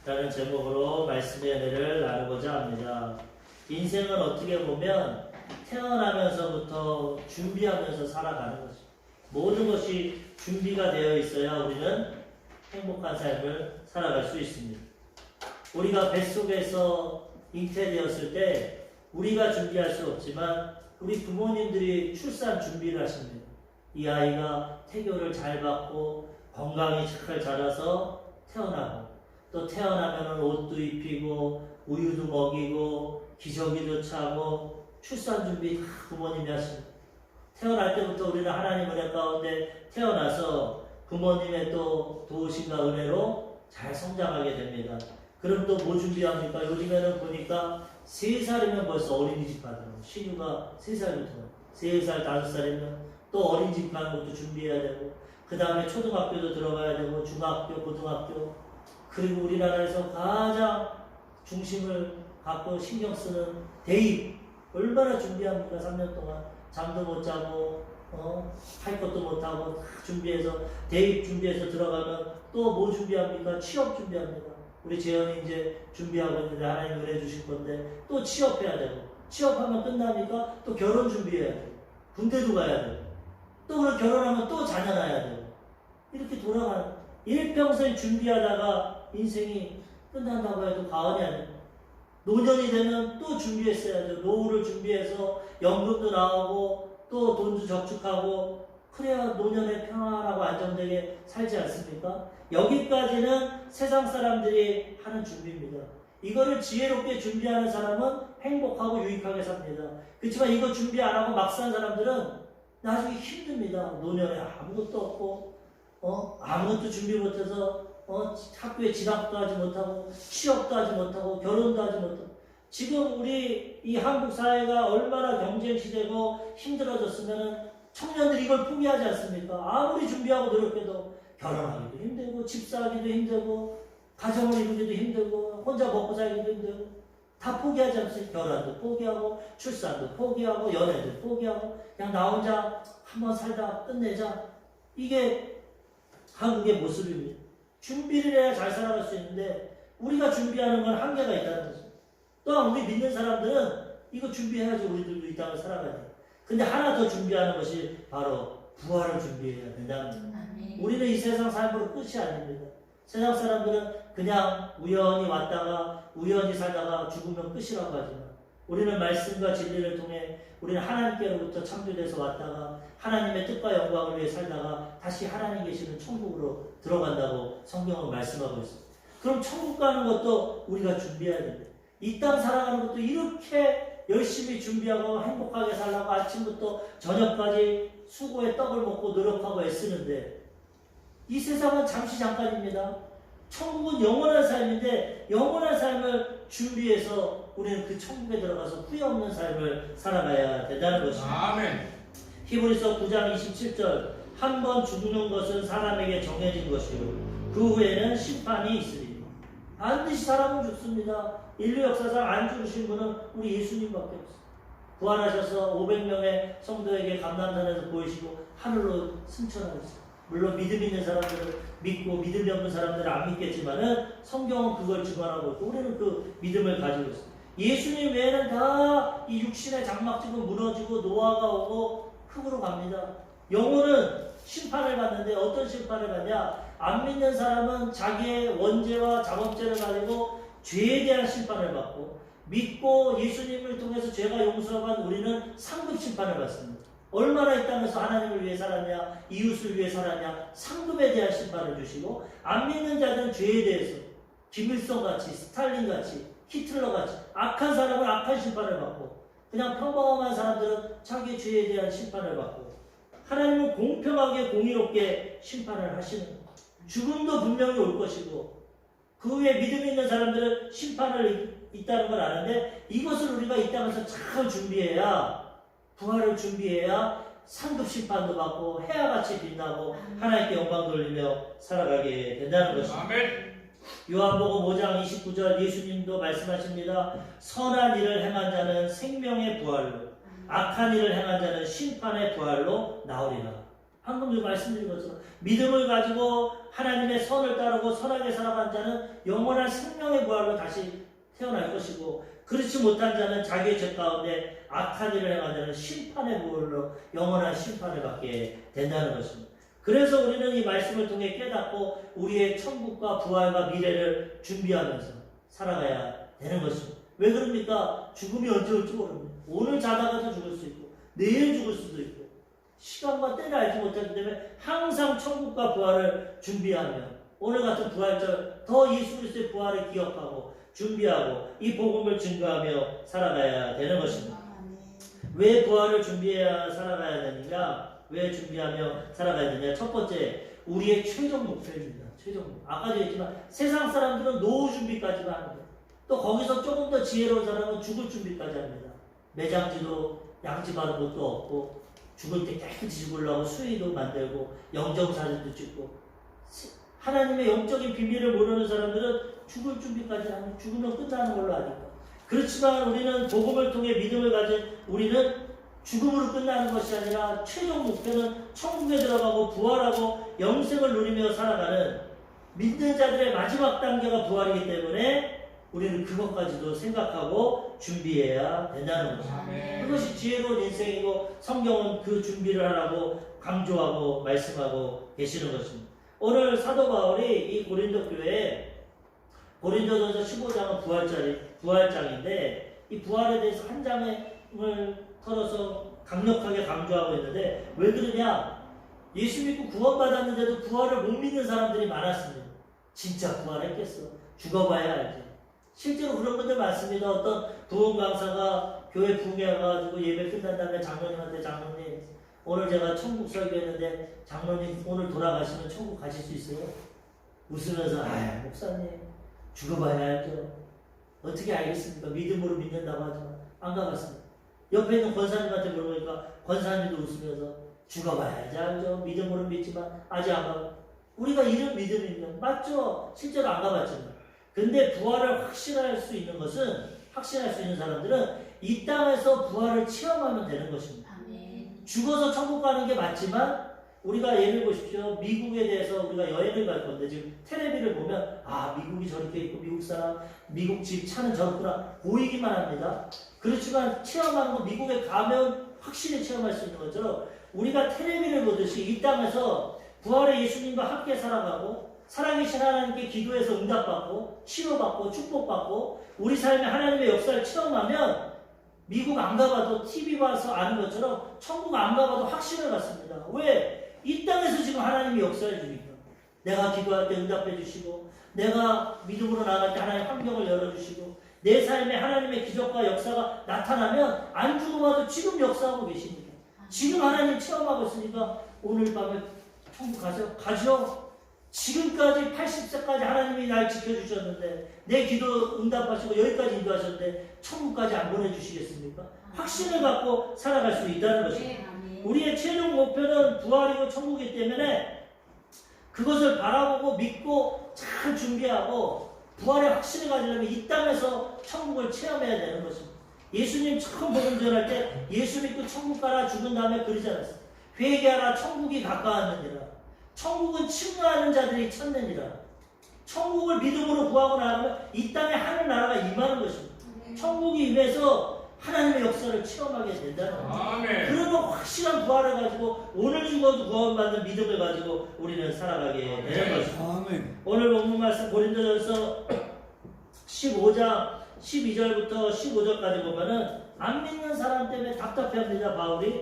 라는 제목으로 말씀의 은혜를 나누고자 합니다. 인생은 어떻게 보면 태어나면서부터 준비하면서 살아가는 것입니다. 모든 것이 준비가 되어 있어야 우리는 행복한 삶을 살아갈 수 있습니다. 우리가 뱃속에서 잉태되었을 때 우리가 준비할 수 없지만 우리 부모님들이 출산 준비를 하십니다. 이 아이가 태교를 잘 받고 건강히 잘 자라서 태어나고 또 태어나면 옷도 입히고 우유도 먹이고 기저귀도 차고 출산 준비 다 부모님이 하십니다. 태어날 때부터 우리는 하나님 은혜 가운데 태어나서 부모님의 또 도우심과 은혜로 잘 성장하게 됩니다. 그럼 또 뭐 준비합니까? 요즘에는 보니까 3살이면 벌써 어린이집 가더라고요. 신유가 3살부터 3살, 5살이면 또 어린이집 가는 것도 준비해야 되고 그 다음에 초등학교도 들어가야 되고 중학교, 고등학교 그리고 우리나라에서 가장 중심을 갖고 신경 쓰는 대입 얼마나 준비합니까? 3년 동안 잠도 못 자고 할 것도 못하고 다 준비해서 대입 준비해서 들어가면 또 뭐 준비합니까? 취업 준비합니다. 우리 재현이 이제 준비하고 있는데 하나님 은혜 주실 건데 또 취업해야 되고 취업하면 끝나니까 또 결혼 준비해야 되고 군대도 가야 되고 또 그걸 결혼하면 또 자녀 낳아야 되고 이렇게 돌아가는 일평생 준비하다가 인생이 끝난다고 해도 과언이 아닙니다. 노년이 되면 또 준비했어야죠. 노후를 준비해서 연금도 나오고 또 돈도 저축하고 그래야 노년에 평안하고 안정되게 살지 않습니까? 여기까지는 세상 사람들이 하는 준비입니다. 이거를 지혜롭게 준비하는 사람은 행복하고 유익하게 삽니다. 그렇지만 이거 준비 안 하고 막 사는 사람들은 나중에 힘듭니다. 노년에 아무것도 없고 아무것도 준비 못해서 학교에 진학도 하지 못하고 취업도 하지 못하고 결혼도 하지 못하고 지금 우리 이 한국 사회가 얼마나 경쟁 시대고 힘들어졌으면 청년들이 이걸 포기하지 않습니까? 아무리 준비하고 노력해도 결혼하기도 힘들고 집사하기도 힘들고 가정을 이루기도 힘들고 혼자 먹고 살기도 힘들고 다 포기하지 않습니까? 결혼도 포기하고 출산도 포기하고 연애도 포기하고 그냥 나 혼자 한번 살다 끝내자 이게 한국의 모습입니다. 준비를 해야 잘 살아갈 수 있는데 우리가 준비하는 건 한계가 있다는 거죠. 또한 우리 믿는 사람들은 이거 준비해야지 우리들도 이 땅을 살아가야 돼. 근데 하나 더 준비하는 것이 바로 부활을 준비해야 된다는 거예요. 우리는 이 세상 삶으로 끝이 아닙니다. 세상 사람들은 그냥 우연히 왔다가 우연히 살다가 죽으면 끝이라고 하지만 우리는 말씀과 진리를 통해 우리는 하나님께로부터 창조돼서 왔다가 하나님의 뜻과 영광을 위해 살다가 다시 하나님 계시는 천국으로 들어간다고 성경은 말씀하고 있습니다. 그럼 천국 가는 것도 우리가 준비해야 됩니다. 이 땅 살아가는 것도 이렇게 열심히 준비하고 행복하게 살라고 아침부터 저녁까지 수고의 떡을 먹고 노력하고 애쓰는데 이 세상은 잠시 잠깐입니다. 천국은 영원한 삶인데 영원한 삶을 준비해서 우리는 그 천국에 들어가서 후회 없는 삶을 살아가야 된다는 것입니다. 아멘. 히브리서 9장 27절 한 번 죽는 것은 사람에게 정해진 것이요 그 후에는 심판이 있으리. 반드시 사람은 죽습니다. 인류 역사상 안 죽으신 분은 우리 예수님밖에 없어요. 부활하셔서 500명의 성도에게 감람산에서 보이시고 하늘로 승천하셨어요. 물론 믿음 있는 사람들은 믿고 믿음이 없는 사람들은 안 믿겠지만은 성경은 그걸 증언하고 있고 우리는 그 믿음을 가지고 있어요. 예수님 외에는 다 이 육신의 장막집은 무너지고 노화가 오고 흙으로 갑니다. 영혼은 심판을 받는데 어떤 심판을 받냐? 안 믿는 사람은 자기의 원죄와 작업죄를 가지고 죄에 대한 심판을 받고 믿고 예수님을 통해서 죄가 용서받은 우리는 상급 심판을 받습니다. 얼마나 이 땅에서 하나님을 위해 살았냐, 이웃을 위해 살았냐, 상급에 대한 심판을 주시고 안 믿는 자들은 죄에 대해서 김일성같이, 스탈린같이, 히틀러같이 악한 사람은 악한 심판을 받고 그냥 평범한 사람들은 자기의 죄에 대한 심판을 받고 하나님은 공평하게 공의롭게 심판을 하시는 거예요. 죽음도 분명히 올 것이고 그 후에 믿음 있는 사람들은 심판을 있다는 걸 아는데 이것을 우리가 이 땅에서 잘 준비해야 부활을 준비해야 상급 심판도 받고 해야같이 빛나고 하나님께 영광 돌리며 살아가게 된다는 것입니다. 아멘. 요한복음 5장 29절 예수님도 말씀하십니다. 선한 일을 행한 자는 생명의 부활로 악한 일을 행한 자는 심판의 부활로 나오리라. 방금 말씀드린 것처럼 믿음을 가지고 하나님의 선을 따르고 선하게 살아간 자는 영원한 생명의 부활로 다시 태어날 것이고, 그렇지 못한 자는 자기의 죄 가운데 악한 일을 행한 자는 심판의 부활로 영원한 심판을 받게 된다는 것입니다. 그래서 우리는 이 말씀을 통해 깨닫고 우리의 천국과 부활과 미래를 준비하면서 살아가야 되는 것입니다. 왜 그럽니까? 죽음이 언제 올지 모릅니다. 오늘 자다가도 죽을 수 있고 내일 죽을 수도 있고 시간과 때를 알지 못하기 때문에 항상 천국과 부활을 준비하며 오늘 같은 부활절 더 예수 그리스도의 부활을 기억하고 준비하고 이 복음을 증거하며 살아가야 되는 것입니다. 왜 부활을 준비해야 살아가야 되느냐? 왜 준비하며 살아가야 되느냐? 첫 번째, 우리의 최종 목표입니다. 최종 목표. 아까도 했지만 세상 사람들은 노후 준비까지만 합니다. 또 거기서 조금 더 지혜로운 사람은 죽을 준비까지 합니다. 매장지도 양지받은 것도 없고 죽을 때 깨끗이 죽으려고 수의도 만들고 영정사진도 찍고, 하나님의 영적인 비밀을 모르는 사람들은 죽을 준비까지 하면 죽으면 끝나는 걸로 아니까. 그렇지만 우리는 복음을 통해 믿음을 가진 우리는 죽음으로 끝나는 것이 아니라 최종 목표는 천국에 들어가고 부활하고 영생을 누리며 살아가는 믿는 자들의 마지막 단계가 부활이기 때문에 우리는 그것까지도 생각하고 준비해야 된다는 것입니다. 그것이 지혜로운 인생이고 성경은 그 준비를 하라고 강조하고 말씀하고 계시는 것입니다. 오늘 사도 바울이 이 고린도 교회에 고린도전서 15장은 부활장인데 이 부활에 대해서 한 장을 털어서 강력하게 강조하고 있는데, 왜 그러냐? 예수 믿고 구원받았는데도 부활을 못 믿는 사람들이 많았습니다. 진짜 부활했겠어? 죽어봐야 알지. 실제로 그런 분들 많습니다. 어떤 부흥 강사가 교회 부흥해가지고 예배 끝난 다음에 장로님한테, 장로님 오늘 제가 천국 설교했는데 장로님 오늘 돌아가시면 천국 가실 수 있어요? 웃으면서 목사님 죽어봐야 알죠. 어떻게 알겠습니까? 믿음으로 믿는다고 하지만 안 가봤습니다. 옆에 있는 권사님한테 물어보니까 권사님도 웃으면서 죽어봐야지 알죠. 믿음으로 믿지만 아직 안 가봐. 우리가 이런 믿음이면 맞죠? 실제로 안 가봤잖아요. 근데 부활을 확신할 수 있는 사람들은 이 땅에서 부활을 체험하면 되는 것입니다. 죽어서 천국 가는 게 맞지만, 우리가 예를 보십시오. 미국에 대해서 우리가 여행을 갈 건데 지금 텔레비를 보면 미국이 저렇게 있고 미국 사람, 미국 집 차는 저렇구나 보이기만 합니다. 그렇지만 체험하는 거 미국에 가면 확실히 체험할 수 있는 것처럼 우리가 텔레비를 보듯이 이 땅에서 부활의 예수님과 함께 살아가고 살아계신 하나님께 기도해서 응답받고 치료받고 축복받고 우리 삶에 하나님의 역사를 체험하면 미국 안 가봐도 TV 봐서 아는 것처럼 천국 안 가봐도 확신을 갖습니다. 왜? 이 땅에서 지금 하나님이 역사해 주니까. 내가 기도할 때 응답해 주시고 내가 믿음으로 나갈 때 하나님 환경을 열어주시고 내 삶에 하나님의 기적과 역사가 나타나면 안 죽어봐도 지금 역사하고 계십니다. 지금 하나님 체험하고 있으니까 오늘 밤에 천국 가죠? 지금까지 80세까지 하나님이 날 지켜주셨는데 내 기도 응답하시고 여기까지 인도하셨는데 천국까지 안 보내주시겠습니까? 확신을 갖고 살아갈 수 있다는 것입니다. 우리의 최종 목표는 부활이고 천국이기 때문에 그것을 바라보고 믿고 잘 준비하고 부활의 확신을 가지려면 이 땅에서 천국을 체험해야 되는 것입니다. 예수님 처음 복음 전할 때 예수 믿고 천국 가라 죽은 다음에 그러지 않았어요. 회개하라 천국이 가까웠느니라. 천국은 침노하는 자들이 찾느니라. 천국을 믿음으로 구하고 나가면 이 땅에 하늘나라가 임하는 것입니다. 천국이 임해서 하나님의 역사를 체험하게 된다는 거예요. 그러면 확실한 부활을 가지고 오늘 죽어도 구원받는 믿음을 가지고 우리는 살아가게 되는 것입니다. 오늘 본문 말씀 고린도전서 15장 12절부터 15절까지 보면은 안 믿는 사람 때문에 답답해합니다. 바울이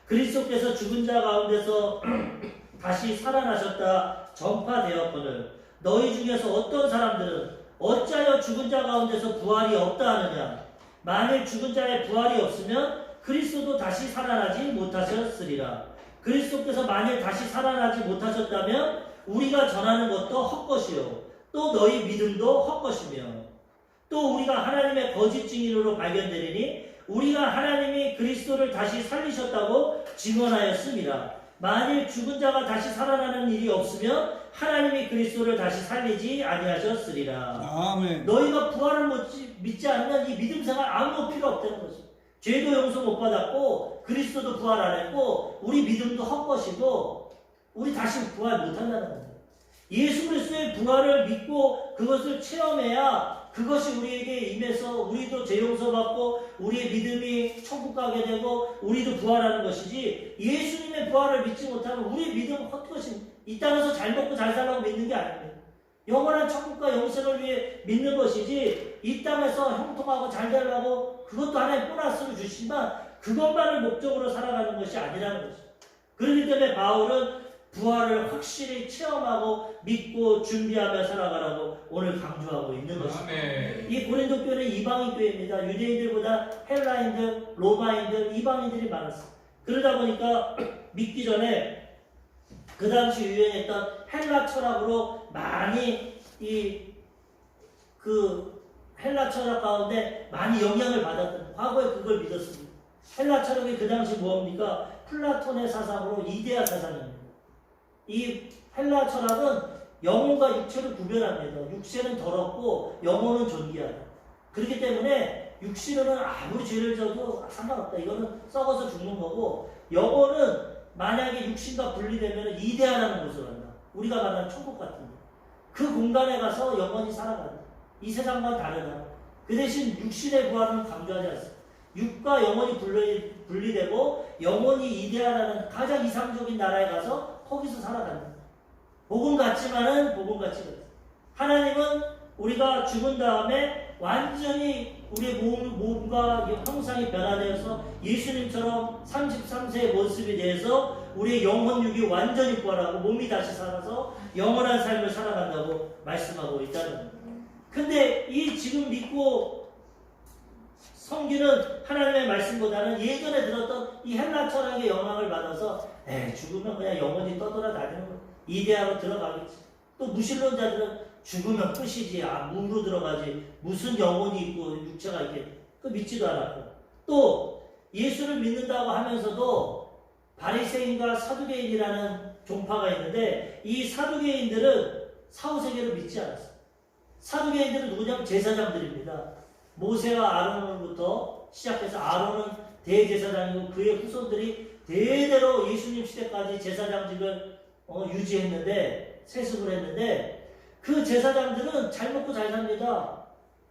그리스도께서 죽은 자 가운데서 다시 살아나셨다 전파되었거늘 너희 중에서 어떤 사람들은 어찌하여 죽은 자 가운데서 부활이 없다 하느냐. 만일 죽은 자의 부활이 없으면 그리스도도 다시 살아나지 못하셨으리라. 그리스도께서 만일 다시 살아나지 못하셨다면 우리가 전하는 것도 헛것이요 또 너희 믿음도 헛것이며 또 우리가 하나님의 거짓 증인으로 발견되리니 우리가 하나님이 그리스도를 다시 살리셨다고 증언하였습니다. 만일 죽은 자가 다시 살아나는 일이 없으면 하나님이 그리스도를 다시 살리지 아니하셨으리라. 아멘. 너희가 부활을 믿지 않으면 이 믿음 생활 아무 필요 없다는 것입니다. 죄도 용서 못 받았고 그리스도도 부활 안 했고 우리 믿음도 헛것이고 우리 다시 부활 못 한다는 거예요. 예수 그리스도의 부활을 믿고 그것을 체험해야 그것이 우리에게 임해서 우리도 죄 용서받고 우리의 믿음이 천국 가게 되고 우리도 부활하는 것이지, 예수님의 부활을 믿지 못하면 우리의 믿음은 헛것입니다. 이 땅에서 잘 먹고 잘 살라고 믿는 게 아닙니다. 영원한 천국과 영생을 위해 믿는 것이지, 이 땅에서 형통하고 잘 살라고 그것도 하나의 보너스를 주시지만 그것만을 목적으로 살아가는 것이 아니라는 것입니다. 그렇기 때문에 바울은 부활을 확실히 체험하고 믿고 준비하며 살아가라고 오늘 강조하고 있는 것입니다. 이 고린도 교회는 이방인 교회입니다. 유대인들보다 헬라인들, 로마인들, 이방인들이 많았어요. 그러다 보니까 믿기 전에 그 당시 유행했던 헬라 철학으로 많이 헬라 철학 가운데 많이 영향을 받았던, 과거에 그걸 믿었습니다. 헬라 철학이 그 당시 뭡니까? 플라톤의 사상으로 이데아 사상입니다. 이 헬라 철학은 영혼과 육체를 구별합니다. 육체는 더럽고 영혼은 존귀하다. 그렇기 때문에 육신은 아무리 죄를 져도 상관없다. 이거는 썩어서 죽는 거고, 영혼은 만약에 육신과 분리되면 이데아라는 곳을 간다. 우리가 말하는 천국 같은 그 공간에 가서 영혼이 살아간다. 이 세상과 다르다. 그 대신 육신의 부활은 강조하지 않습니다. 육과 영혼이 분리되고 영혼이 이데아라는 가장 이상적인 나라에 가서 거기서 살아간다. 복음 같지만은 복음 같지가 않습니다. 하나님은 우리가 죽은 다음에 완전히 우리의 몸과 형상이 변화되어서 예수님처럼 33세의 모습에 대해서 우리의 영혼육이 완전히 부활하고 몸이 다시 살아서 영원한 삶을 살아간다고 말씀하고 있다는 겁니다. 근데 이 지금 믿고 섬기는 하나님의 말씀보다는 예전에 들었던 이 헬라 철학의 영향을 받아서 죽으면 그냥 영원히 떠돌아다니는 거, 이데아로 들어가겠지. 또 무신론자들은 죽으면 끝이지, 무로 들어가지, 무슨 영혼이 있고 육체가 있겠지. 그 믿지도 않았고, 또 예수를 믿는다고 하면서도 바리새인과 사두개인이라는 종파가 있는데, 이 사두개인들은 사후세계를 믿지 않았어요. 사두개인들은 누구냐면 제사장들입니다. 모세와 아론으로부터 시작해서, 아론은 대제사장이고 그의 후손들이 대대로 예수님 시대까지 제사장직을 유지했는데, 세습을 했는데, 그 제사장들은 잘 먹고 잘 삽니다.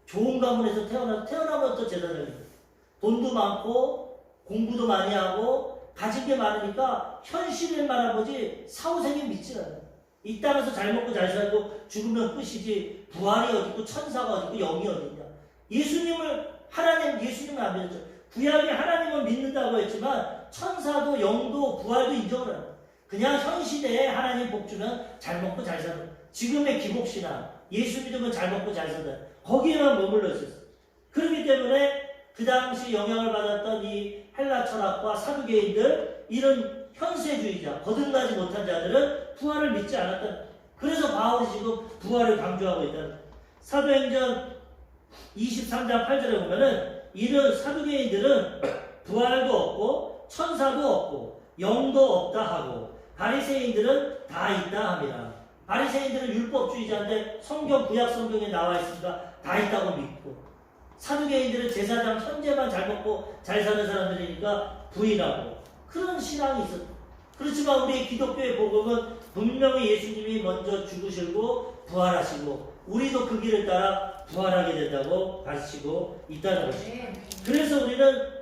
좋은 가문에서 태어나면 또 제사장입니다. 돈도 많고 공부도 많이 하고 가진 게 많으니까 현실일만 하지 사후세계 믿지 않아요. 이 땅에서 잘 먹고 잘 살고 죽으면 끝이지, 부활이 어디고 천사가 어디고 영이 어디냐. 예수님을 안 믿었죠. 구약에 하나님을 믿는다고 했지만 천사도 영도 부활도 인정을 안 해요. 그냥 현 시대에 하나님 복 주면 잘 먹고 잘 사는, 지금의 기복신앙, 예수 믿으면 잘 먹고 잘 산다, 거기에만 머물러 있었어요. 그렇기 때문에 그 당시 영향을 받았던 이 헬라 철학과 사두개인들, 이런 현세주의자, 거듭나지 못한 자들은 부활을 믿지 않았다. 그래서 바울이 지금 부활을 강조하고 있다. 사도행전 23장 8절에 보면은 이런 사두개인들은 부활도 없고 천사도 없고 영도 없다 하고, 바리새인들은 다 있다 합니다. 바리새인들은 율법주의자인데 성경, 구약 성경에 나와 있으니까 다 있다고 믿고, 사두개인들은 제사장 현재만 잘 먹고 잘 사는 사람들이니까 부인하고, 그런 신앙이 있었다. 그렇지만 우리 기독교의 복음은 분명히 예수님이 먼저 죽으시고 부활하시고 우리도 그 길을 따라 부활하게 된다고 가르치고 있다는 것입니다. 그래서 우리는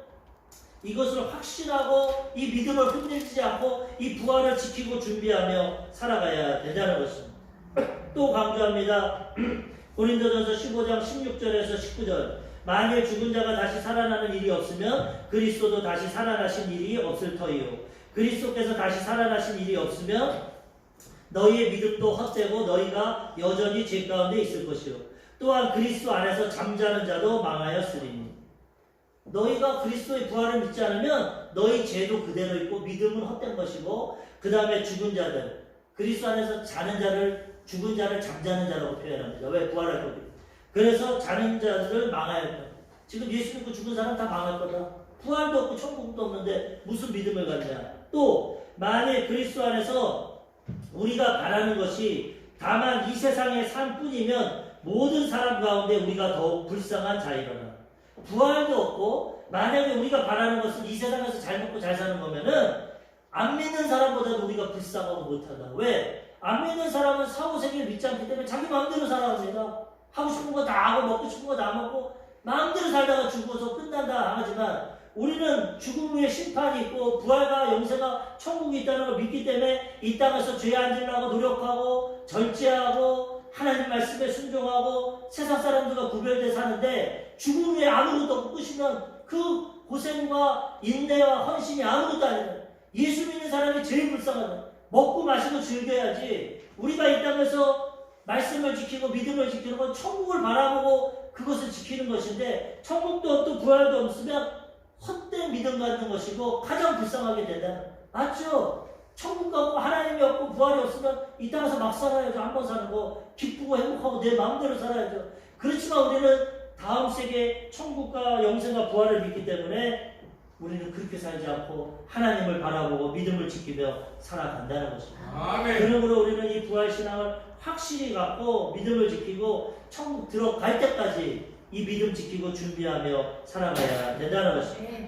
이것을 확신하고 이 믿음을 흔들리지 않고 이 부활을 지키고 준비하며 살아가야 된다는 것입니다. 또 강조합니다. 고린도전서 15장 16절에서 19절, 만일 죽은 자가 다시 살아나는 일이 없으면 그리스도도 다시 살아나신 일이 없을 터이요, 그리스도께서 다시 살아나신 일이 없으면 너희의 믿음도 헛되고 너희가 여전히 죄 가운데 있을 것이요, 또한 그리스도 안에서 잠자는 자도 망하였으리니. 너희가 그리스도의 부활을 믿지 않으면 너희 죄도 그대로 있고 믿음은 헛된 것이고, 그 다음에 죽은 자들, 그리스도 안에서 자는 자를, 죽은 자를 잠자는 자라고 표현합니다. 왜? 부활할 거기. 그래서 자는 자들을 망할 거다. 지금 예수 믿고 죽은 사람 다 망할 거다. 부활도 없고 천국도 없는데 무슨 믿음을 갖냐. 또 만일 그리스도 안에서 우리가 바라는 것이 다만 이 세상의 삶뿐이면 모든 사람 가운데 우리가 더욱 불쌍한 자이거나, 부활도 없고 만약에 우리가 바라는 것은 이 세상에서 잘 먹고 잘 사는 거면은 안 믿는 사람보다도 우리가 불쌍하고 못하다. 왜? 안 믿는 사람은 사후세계를 믿지 않기 때문에 자기 마음대로 살아갑니다. 하고 싶은 거 다 하고 먹고 싶은 거 다 먹고 마음대로 살다가 죽어서 끝난다 하지만 우리는 죽음 후에 심판이 있고 부활과 영생과 천국이 있다는 걸 믿기 때문에 이 땅에서 죄 안 지으려고 노력하고 절제하고 하나님 말씀에 순종하고 세상 사람들과 구별돼 사는데 죽음 후에 아무것도 없고 끝이면 그 고생과 인내와 헌신이 아무것도 아니에요. 예수 믿는 사람이 제일 불쌍하다. 먹고 마시고 즐겨야지. 우리가 이 땅에서 말씀을 지키고 믿음을 지키는 건 천국을 바라보고 그것을 지키는 것인데 천국도 없고 부활도 없으면 헛된 믿음 갖는 것이고 가장 불쌍하게 된다. 맞죠? 천국 없고 하나님이 없고 부활이 없으면 이 땅에서 막 살아야죠. 한 번 사는 거 기쁘고 행복하고 내 마음대로 살아야죠. 그렇지만 우리는 다음 세계 천국과 영생과 부활을 믿기 때문에 우리는 그렇게 살지 않고 하나님을 바라보고 믿음을 지키며 살아간다는 것입니다. 아멘. 그러므로 우리는 이 부활신앙을 확실히 갖고 믿음을 지키고 천국 들어갈 때까지 이 믿음 지키고 준비하며 살아가야 된다는 것입니다.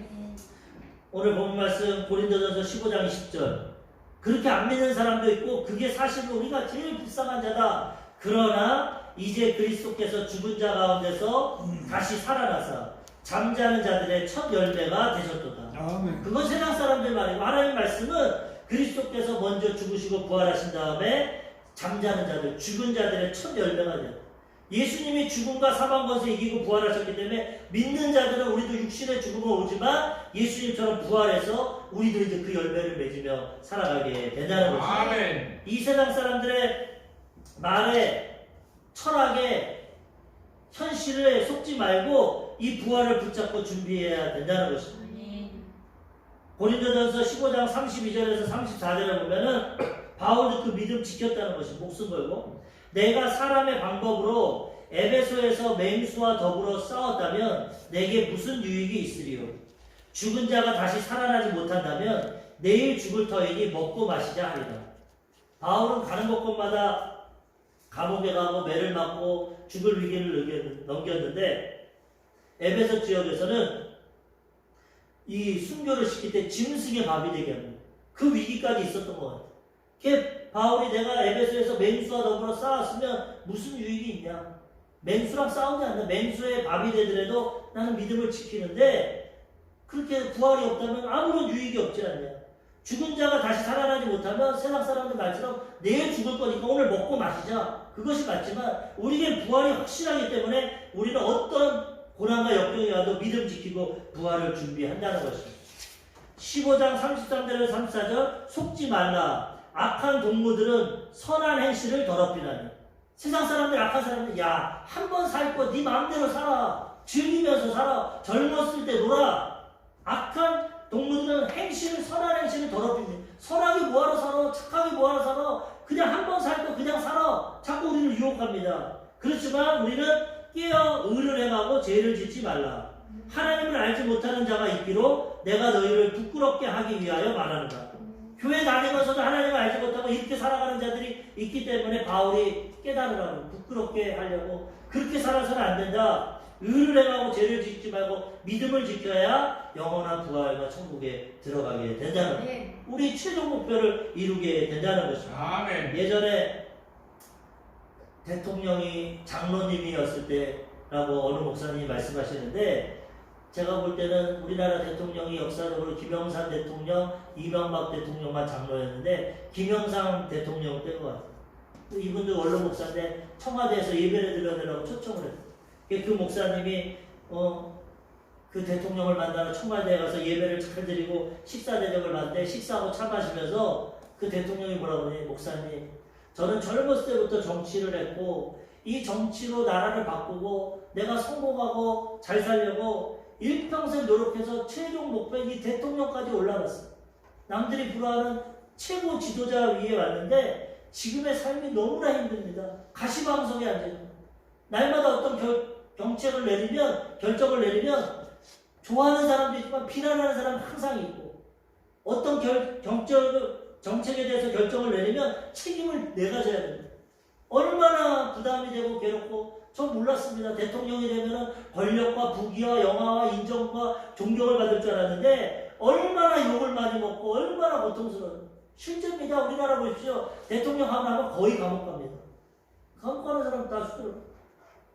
오늘 본 말씀 고린도전서 15장 20절. 그렇게 안 믿는 사람도 있고 그게 사실 우리가 제일 불쌍한 자다. 그러나 이제 그리스도께서 죽은 자 가운데서 다시 살아나사 잠자는 자들의 첫 열매가 되셨도다. 아멘. 그건 세상 사람들 말이고 하나님 말씀은 그리스도께서 먼저 죽으시고 부활하신 다음에 잠자는 자들, 죽은 자들의 첫 열매가 돼요. 예수님이 죽음과 사망 권세 이기고 부활하셨기 때문에 믿는 자들은 우리도 육신의 죽음은 오지만 예수님처럼 부활해서 우리도 이제 그 열매를 맺으며 살아가게 된다는 것입니다. 아멘. 이 세상 사람들의 말에 철학에 현실에 속지 말고 이 부활을 붙잡고 준비해야 된다는 것입니다. 고린도전서 15장 32절에서 34절에 보면은 바울도 그 믿음 지켰다는 것이 목숨 걸고 내가 사람의 방법으로 에베소에서 맹수와 더불어 싸웠다면 내게 무슨 유익이 있으리요? 죽은 자가 다시 살아나지 못한다면 내일 죽을 터이니 먹고 마시자 하리라. 바울은 가는 곳곳마다 감옥에 가고 매를 맞고 죽을 위기를 넘겼는데 에베소 지역에서는 이 순교를 시킬 때 짐승의 밥이 되게 합니다. 그 위기까지 있었던 것 같아요. 바울이 내가 에베소에서 맹수와 더불어 싸웠으면 무슨 유익이 있냐? 맹수랑 싸우지 않나? 맹수의 밥이 되더라도 나는 믿음을 지키는데 그렇게 부활이 없다면 아무런 유익이 없지 않냐? 죽은 자가 다시 살아나지 못하면 세상 사람들 말처럼 내일 죽을 거니까 오늘 먹고 마시자. 그것이 맞지만 우리에게 부활이 확실하기 때문에 우리는 어떤 고난과 역경이 와도 믿음 지키고 부활을 준비한다는 것입니다. 15장 33절에서 34절 속지 말라. 악한 동무들은 선한 행실을 더럽히나니. 세상 사람들 악한 사람들 야 한 번 살 거 네 마음대로 살아. 즐기면서 살아. 젊었을 때 놀아. 악한 동무들은 선한 행실을 더럽힙니다. 선하게 뭐하러 살아. 착하게 뭐하러 살아. 그냥 한 번 살 거 그냥 살아. 자꾸 우리를 유혹합니다. 그렇지만 우리는 깨어 의를 행하고 죄를 짓지 말라. 하나님을 알지 못하는 자가 있기로 내가 너희를 부끄럽게 하기 위하여 말하는가. 교회 다니면서도 하나님을 알지 못하고 이렇게 살아가는 자들이 있기 때문에 바울이 깨달으라고 부끄럽게 하려고 그렇게 살아서는 안 된다. 의를 행하고 죄를 짓지 말고 믿음을 지켜야 영원한 부활과 천국에 들어가게 된다는 것. 우리 최종 목표를 이루게 된다는 것입니다. 아멘. 예전에 대통령이 장로님이었을 때라고 어느 목사님이 말씀하시는데 제가 볼 때는 우리나라 대통령이 역사적으로 김영삼 대통령, 이명박 대통령만 장로였는데 김영삼 대통령 때인 것 같아요. 이분도 원로 목사인데 청와대에서 예배를 드려달라고 초청을 했어요. 그 목사님이 그 대통령을 만나러 청와대에 가서 예배를 잘 드리고 식사 대접을 받는데 식사하고 차 마시면서 그 대통령이 뭐라고 하니 목사님 저는 젊었을 때부터 정치를 했고 이 정치로 나라를 바꾸고 내가 성공하고 잘 살려고 일평생 노력해서 최종 목표인 이 대통령까지 올라갔어요. 남들이 부러워하는 최고 지도자 위에 왔는데 지금의 삶이 너무나 힘듭니다. 가시방석에 앉아있는 날마다 어떤 결정을 내리면 좋아하는 사람도 있지만 비난하는 사람은 항상 있고 어떤 정책에 대해서 결정을 내리면 책임을 내가 져야 됩니다. 얼마나 부담이 되고 괴롭고 전 몰랐습니다. 대통령이 되면은 권력과 부귀와 영화와 인정과 존경을 받을 줄 알았는데 얼마나 욕을 많이 먹고 얼마나 고통스러워요. 실제입니다. 우리나라 보십시오. 대통령 하면 거의 감옥 갑니다. 감옥 가는 사람 다 죽어요.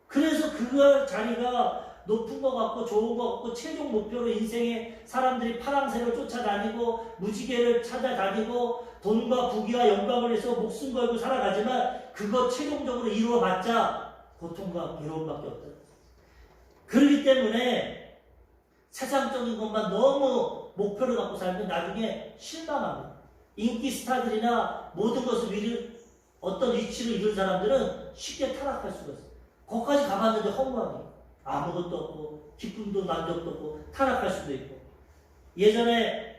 그래서 그 자리가 높은 것 같고 좋은 것 같고 최종 목표로 인생에 사람들이 파랑새를 쫓아다니고 무지개를 찾아다니고 돈과 부귀와 영광을 위해서 목숨 걸고 살아가지만 그거 최종적으로 이루어봤자 고통과 괴로움밖에 없다. 그렇기 때문에 세상적인 것만 너무 목표를 갖고 살면 나중에 실망합니다. 인기 스타들이나 모든 것을 어떤 위치를 이룬 사람들은 쉽게 타락할 수가 있어요. 거기까지 가봤는데 허무하게 아무것도 없고 기쁨도 만족도 없고 타락할 수도 있고. 예전에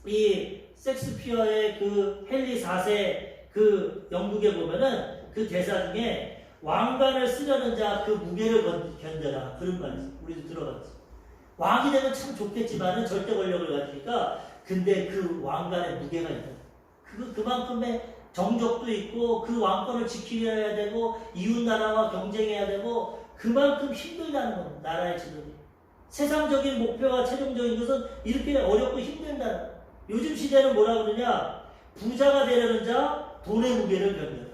이 섹스피어의 그 헨리 4세 그 영국에 보면은 그 대사 중에 왕관을 쓰려는 자 그 무게를 견뎌라 그런 말이 있어요. 우리도 들어봤지. 왕이 되면 참 좋겠지만은 절대 권력을 가지니까 근데 그 왕관에 무게가 있다. 그만큼의 정적도 있고 그 왕권을 지키려야 되고 이웃 나라와 경쟁해야 되고 그만큼 힘들다는 겁니다. 나라의 지도이. 세상적인 목표와 최종적인 것은 이렇게 어렵고 힘들다는 거예요. 요즘 시대는 뭐라 그러냐? 부자가 되려는 자 돈의 무게를 견뎌라.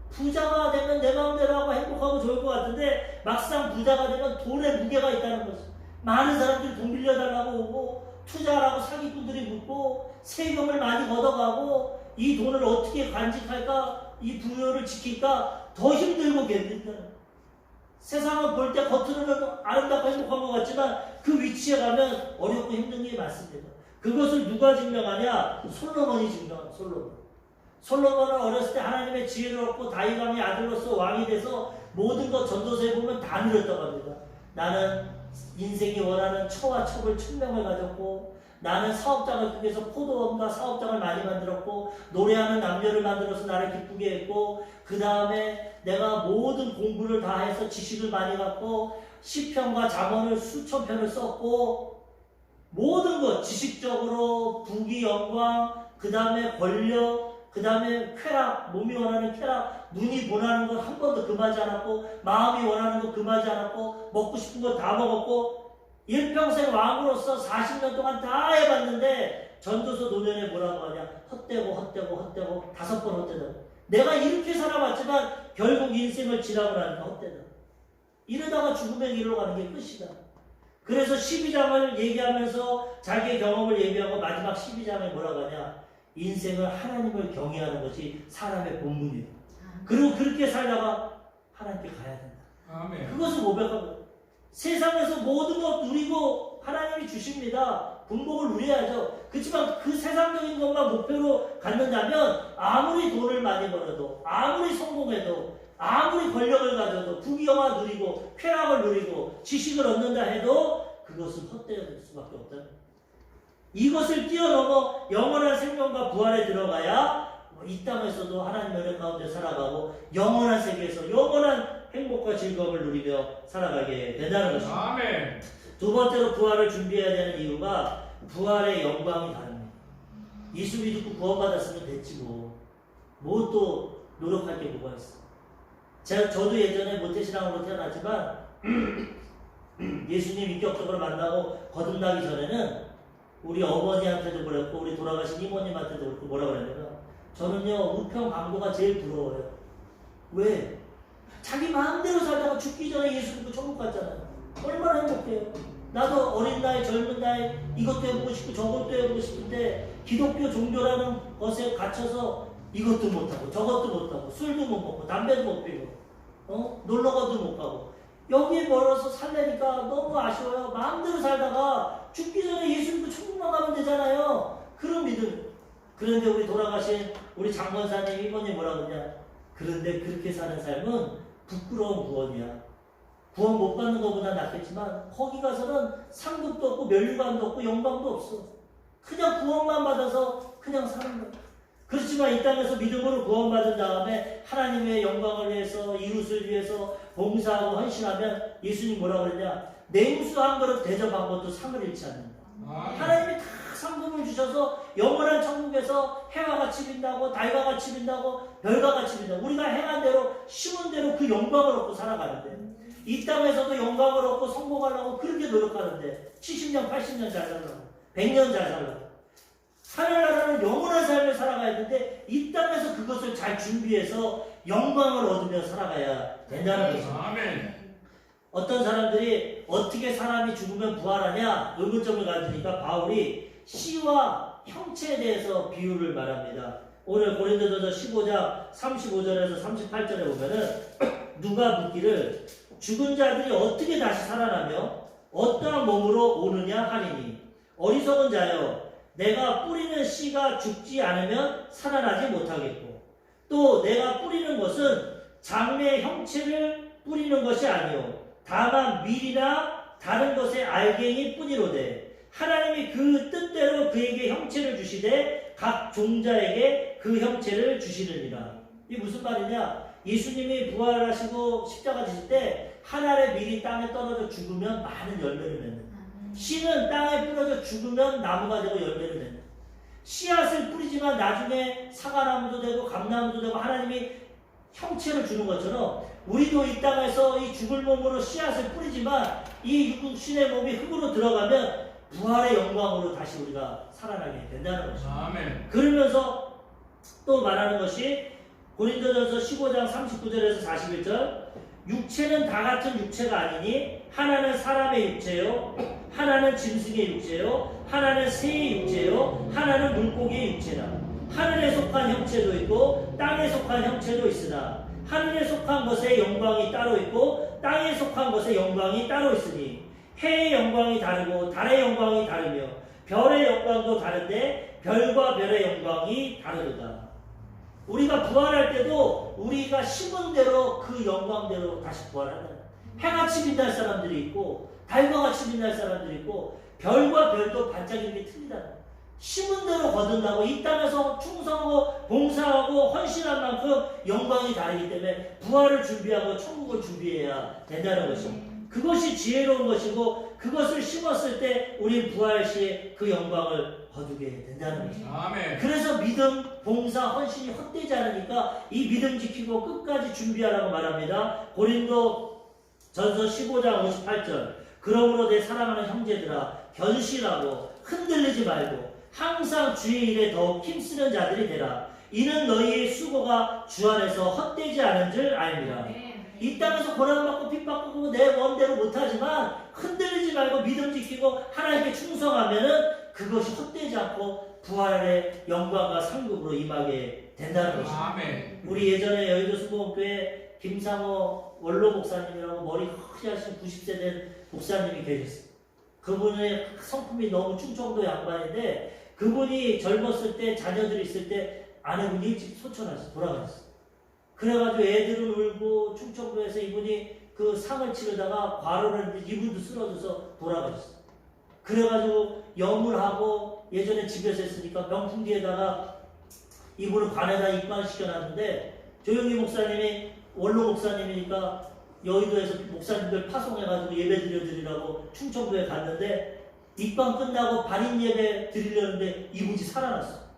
부자가 되면 내 마음대로 하고 행복하고 좋을 것 같은데 막상 부자가 되면 돈의 무게가 있다는 거죠. 많은 사람들이 돈 빌려달라고 오고 투자하라고 사기꾼들이 묻고 세금을 많이 걷어가고 이 돈을 어떻게 간직할까? 이 부여를 지킬까? 더 힘들고 견딘다는 거예요. 세상을 볼 때 겉으로는 아름답고 행복한 것 같지만 그 위치에 가면 어렵고 힘든 게 많습니다. 그것을 누가 증명하냐? 솔로몬이 증명합니다. 솔로몬은 어렸을 때 하나님의 지혜를 얻고 다윗 왕의 아들로서 왕이 돼서 모든 것 전도서에 보면 다 누렸다고 합니다. 나는 인생이 원하는 처와 첩을 1000명을 가졌고 나는 사업장을 통해서 포도원과 사업장을 많이 만들었고 노래하는 남녀를 만들어서 나를 기쁘게 했고 그 다음에 내가 모든 공부를 다 해서 지식을 많이 갖고 시편과 잠언을 수천 편을 썼고 모든 것 지식적으로 부귀 영광 그 다음에 권력 그 다음에 쾌락 몸이 원하는 쾌락 눈이 원하는 것 한 번도 금하지 않았고 마음이 원하는 것 금하지 않았고 먹고 싶은 거 다 먹었고 일평생 왕으로서 40년 동안 다 해봤는데 전도서 노년에 뭐라고 하냐 헛되고 5번 헛되다. 내가 이렇게 살아봤지만 결국 인생을 지나고 나니까 헛되다. 이러다가 죽음의 길로 가는 게 끝이다. 그래서 12장을 얘기하면서 자기의 경험을 얘기하고 마지막 12장에 뭐라고 하냐 인생은 하나님을 경외하는 것이 사람의 본분이에요. 그리고 그렇게 살다가 하나님께 가야 된다. 아멘. 그것을 고백하고 세상에서 모든 것 누리고 하나님이 주십니다. 분복을 누려야죠. 그렇지만 그 세상적인 것만 목표로 갖는다면 아무리 돈을 많이 벌어도 아무리 성공해도 아무리 권력을 가져도 부귀영화 누리고 쾌락을 누리고 지식을 얻는다 해도 그것은 헛되어야 될 수밖에 없다. 이것을 뛰어넘어 영원한 생명과 부활에 들어가야 이 땅에서도 하나님의 은혜 가운데 살아가고 영원한 세계에서 영원한 행복과 즐거움을 누리며 살아가게 된다는 것입니다. 아멘. 두 번째로 부활을 준비해야 되는 이유가 부활의 영광이 다릅니다. 예수 믿고 구원받았으면 됐지 뭐 또 노력할 게 뭐가 있어. 저도 예전에 모태신앙으로 태어났지만 예수님 인격적으로 만나고 거듭나기 전에는 우리 어머니한테도 그랬고 우리 돌아가신 이모님한테도 그랬고 뭐라 그랬냐면 저는요 우편 광고가 제일 부러워요. 왜? 자기 마음대로 살다가 죽기 전에 예수 믿고 천국 갔잖아요. 얼마나 행복해요. 나도 어린 나이 젊은 나이 이것도 해보고 싶고 저것도 해보고 싶은데 기독교 종교라는 것에 갇혀서 이것도 못하고 저것도 못하고 술도 못 먹고 담배도 못 피고 놀러가도 못 가고 여기에 멀어서 살려니까 너무 아쉬워요. 마음대로 살다가 죽기 전에 예수 믿고 천국만 가면 되잖아요. 그런 믿음. 그런데 우리 돌아가신 우리 장권사님 이모님 뭐라 그러냐. 그런데 그렇게 사는 삶은 부끄러운 구원이야. 구원 못 받는 것보다 낫겠지만 거기 가서는 상급도 없고 면류관도 없고 영광도 없어. 그냥 구원만 받아서 그냥 사는 거야. 그렇지만 이 땅에서 믿음으로 구원받은 다음에 하나님의 영광을 위해서 이웃을 위해서 봉사하고 헌신하면 예수님 뭐라고 그러냐. 냉수 한 그릇 대접한 것도 상을 잃지 않는다. 하나님이 다 상급을 주셔서 영원한 천국에서 해와 같이 빛나고 달과 같이 빛나고 별과 같이 빛나고 우리가 행한 대로 심은 대로 그 영광을 얻고 살아가는데 이 땅에서도 영광을 얻고 성공하려고 그렇게 노력하는데 70년 80년 잘 살라고 100년 잘 살라고 하늘나라는 영원한 삶을 살아가야 되는데 이 땅에서 그것을 잘 준비해서 영광을 얻으며 살아가야 된다는 것입니다. 아멘. 어떤 사람들이 어떻게 사람이 죽으면 부활하냐 의문점을 가지니까 바울이 씨와 형체에 대해서 비유를 말합니다. 오늘 고린도전서 15장 35절에서 38절에 보면은 누가 묻기를 죽은 자들이 어떻게 다시 살아나며 어떠한 몸으로 오느냐 하리니 어리석은 자여 내가 뿌리는 씨가 죽지 않으면 살아나지 못하겠고 또 내가 뿌리는 것은 장래의 형체를 뿌리는 것이 아니요 다만 밀이나 다른 것의 알갱이 뿐이로되 하나님이 그 뜻대로 그에게 형체를 주시되 각 종자에게 그 형체를 주시느니라. 이게 무슨 말이냐? 예수님이 부활하시고 십자가 지실 때 한 알의 밀이 땅에 떨어져 죽으면 많은 열매를 맺는 씨는 땅에 뿌려져 죽으면 나무가 되고 열매를 맺는 씨앗을 뿌리지만 나중에 사과나무도 되고 감나무도 되고 하나님이 형체를 주는 것처럼 우리도 이 땅에서 이 죽을 몸으로 씨앗을 뿌리지만 이 육신의 몸이 흙으로 들어가면 부활의 영광으로 다시 우리가 살아나게 된다는 것입니다. 아멘. 그러면서 또 말하는 것이 고린도전서 15장 39절에서 41절 육체는 다 같은 육체가 아니니 하나는 사람의 육체요 하나는 짐승의 육체요 하나는 새의 육체요 하나는 물고기의 육체다. 하늘에 속한 형체도 있고 땅에 속한 형체도 있으나 하늘에 속한 것의 영광이 따로 있고 땅에 속한 것의 영광이 따로 있으니 해의 영광이 다르고 달의 영광이 다르며 별의 영광도 다른데 별과 별의 영광이 다르다. 우리가 부활할 때도 우리가 심은 대로 그 영광대로 다시 부활한다. 해같이 빛날 사람들이 있고 달과 같이 빛날 사람들이 있고 별과 별도 반짝이는 게 틀리다. 심은 대로 거둔다고 이 땅에서 충성하고 봉사하고 헌신한 만큼 영광이 다르기 때문에 부활을 준비하고 천국을 준비해야 된다는 것입니다. 그것이 지혜로운 것이고 그것을 심었을 때 우리 부활 시에 그 영광을 거두게 된다는 것입니다. 아멘. 그래서 믿음, 봉사, 헌신이 헛되지 않으니까 이 믿음 지키고 끝까지 준비하라고 말합니다. 고린도 전서 15장 58절 그러므로 내 사랑하는 형제들아 견실하고 흔들리지 말고 항상 주의 일에 더욱 힘쓰는 자들이 되라. 이는 너희의 수고가 주 안에서 헛되지 않은 줄 알미라. 이 땅에서 고난받고 핍박받고 내 원대로 못하지만 흔들리지 말고 믿음 지키고 하나님께 충성하면은 그것이 헛되지 않고 부활의 영광과 상급으로 임하게 된다는 것입니다. 아멘. 우리 예전에 여의도 수보교회 김상호 원로 목사님이라고 머리 흐리하신 90세 된 목사님이 계셨어요. 그분의 성품이 너무 충청도 양반인데 그분이 젊었을 때 자녀들이 있을 때 아내분이 일찍 소천하셨어요. 돌아가셨어요. 그래가지고 애들은 울고 충청도에서 이분이 그 상을 치르다가 과로를 했는데 이분도 쓰러져서 돌아가셨어요. 그래가지고 염을 예전에 집에서 했으니까 명품기에다가 이분을 관에다 입관시켜놨는데 조영기 목사님이 원로 목사님이니까 여의도에서 목사님들 파송해가지고 예배 드려드리라고 충청도에 갔는데 입관 끝나고 발인 예배 드리려는데 이분이 살아났어.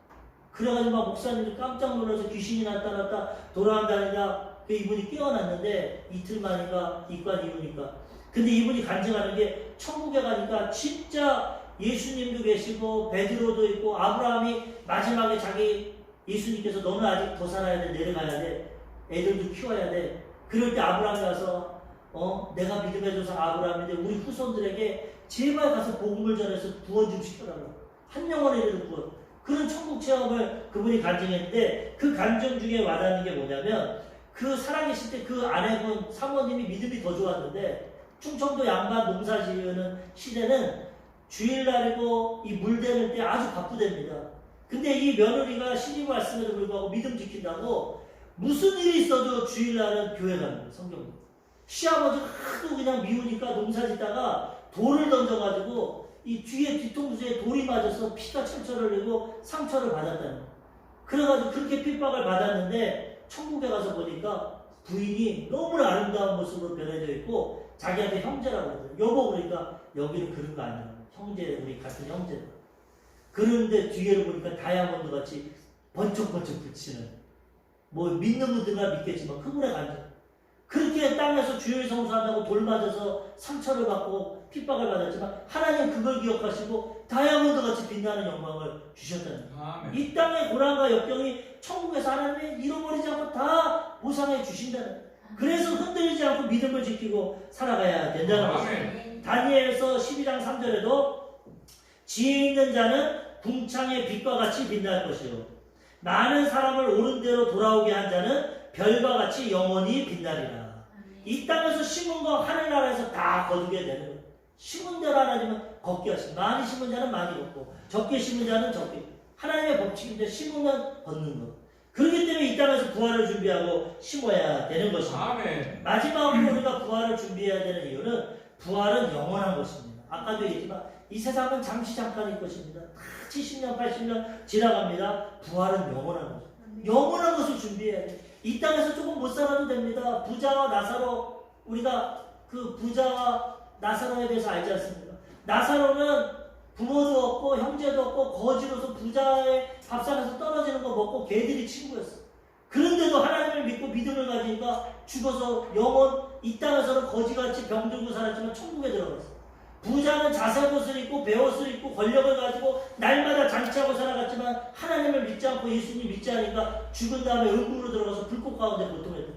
그래가지고 막 목사님들 깜짝 놀라서 귀신이 나타났다 돌아간다니까 그 이분이 깨어났는데 이틀 만이니까 입관 이후니까 근데 이분이 간증하는 게 천국에 가니까 진짜 예수님도 계시고 베드로도 있고 아브라함이 마지막에 자기 예수님께서 너는 아직 더 살아야 돼 내려가야 돼 애들도 키워야 돼 그럴 때 아브라함이 와서 내가 믿음의 조상 아브라함인데 우리 후손들에게 제발 가서 복음을 전해서 구원 좀 시켜달라고 한 영혼에게도 구원 그런 천국 체험을 그분이 간증했는데 그 간증 중에 와닿는 게 뭐냐면 그 살아계실 때 그 아내분 사모님이 믿음이 더 좋았는데 충청도 양반 농사 지으는 시대는 주일날이고 이 물 대는 때 아주 바쁘답니다. 근데 이 며느리가 시집 왔음에도 불구하고 믿음 지킨다고 무슨 일이 있어도 주일날은 교회 가는 거예요. 성경. 시아버지가 하도 그냥 미우니까 농사 짓다가 돌을 던져가지고 이 뒤에 뒤통수에 돌이 맞아서 피가 철철 흘리고 상처를 받았다는 거예요. 그래가지고 그렇게 핍박을 받았는데 천국에 가서 보니까 부인이 너무나 아름다운 모습으로 변해져 있고 자기한테 형제라고 그러더라고요. 여보 그러니까 여기는 그런 거 아니야. 형제 우리 같은 형제다. 그런데 뒤에를 보니까 다이아몬드 같이 번쩍번쩍 붙이는, 뭐 믿는 분들은 믿겠지만 그분의 간증. 그렇게 땅에서 주일 성수한다고 돌 맞아서 상처를 받고 핍박을 받았지만 하나님 그걸 기억하시고 다이아몬드 같이 빛나는 영광을 주셨다는 거예요. 이 땅의 고난과 역경이 천국에서 하나님이 잃어버리지 않고 다 보상해 주신다는 거예요. 그래서 흔들리지 않고 믿음을 지키고 살아가야 된다는 것입니다. 다니엘서 12장 3절에도 지혜 있는 자는 궁창의 빛과 같이 빛날 것이요 많은 사람을 옳은 대로 돌아오게 한 자는 별과 같이 영원히 빛나리라. 이 땅에서 심은 거 하늘나라에서 다 거두게 되는 거예요. 심은 대로 하나님은 걷게 하십니다. 많이 심은 자는 많이 걷고 적게 심은 자는 적게. 하나님의 법칙인데 심으면 걷는 거. 그렇기 때문에 이 땅에서 부활을 준비하고 심어야 되는 것입니다. 아멘. 마지막으로 우리가 부활을 준비해야 되는 이유는 부활은 영원한 것입니다. 아까도 얘기했지만 이 세상은 잠시 잠깐일 것입니다. 다 70년, 80년 지나갑니다. 부활은 영원한 거죠. 영원한 것을 준비해야 돼요. 이 땅에서 조금 못 살아도 됩니다. 부자와 나사로, 우리가 그 부자와 나사로에 대해서 알지 않습니까? 나사로는 부모도 없고 형제도 없고 거지로서 부자의 밥상에서 떨어지는 거 먹고 개들이 친구였어. 그런데도 하나님을 믿고 믿음을 가지니까 죽어서 영원 이 땅에서는 거지같이 병들고 살았지만 천국에 들어갔어. 부자는 자색옷을 입고 배옷을 입고 권력을 가지고 날마다 잔치하고 살아갔지만 하나님을 믿지 않고 예수님 믿지 않으니까 죽은 다음에 음부로 들어가서 불꽃 가운데 고통했다.